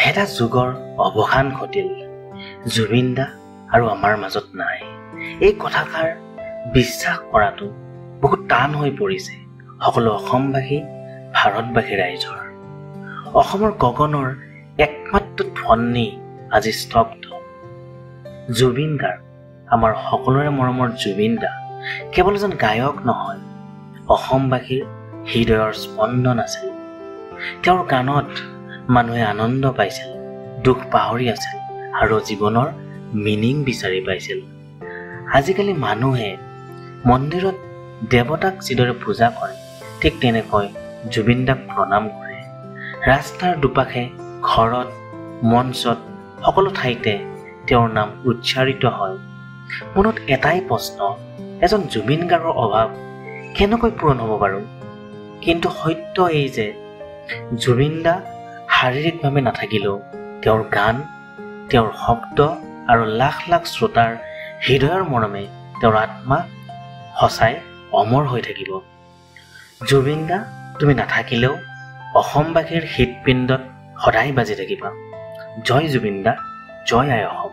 এটা যুগৰ অৱসান ঘটিল। জুবিন দা আৰু আমাৰ মাজত নাই। এই কথাষাৰ বিশ্বাস কৰাটো বহুত টান হৈ পৰিছে সকলো অসমবাসী, ভাৰতবাসী ৰাইজৰ। অসমৰ গগনৰ একমাত্ৰ ধ্বনি আজি স্তব্ধ। জুবিন গাৰ্গ, আমাৰ সকলোৰে মৰমৰ জুবিন দা কেৱল এজন গায়ক নহয়, অসমবাসীৰ হৃদয়ৰ স্পন্দন আছিল। তেওঁৰ গানত মানুহে আনন্দ পাইছিল, দুখ পাহৰি আছিল আৰু জীৱনৰ মিনিং বিচাৰি পাইছিল। আজিকালি মানুহে মন্দিৰত দেৱতাক যিদৰে পূজা কৰে, ঠিক তেনেকৈ জুবিন দাক প্ৰণাম কৰে। ৰাস্তাৰ দুপাশে, ঘৰত, মঞ্চত, সকলো ঠাইতে তেওঁৰ নাম উচ্চাৰিত হয়। মনত এটাই প্ৰশ্ন, এজন জুবিন গাৰ্গৰ অভাৱ কেনেকৈ পূৰণ হ'ব বাৰু? কিন্তু সত্য এই যে জুবিন দা শাৰীৰিকভাৱে নাথাকিলেও তেওঁৰ গান, তেওঁৰ শব্দ আৰু লাখ লাখ শ্ৰোতাৰ হৃদয়ৰ মৰমে তেওঁৰ আত্মা সঁচাই অমৰ হৈ থাকিব। জুবিন দা তুমি নাথাকিলেও অসমবাসীৰ হৃদপিণ্ডত সদায় বাজি থাকিবা। জয় জুবিন দা, জয় আই অসম।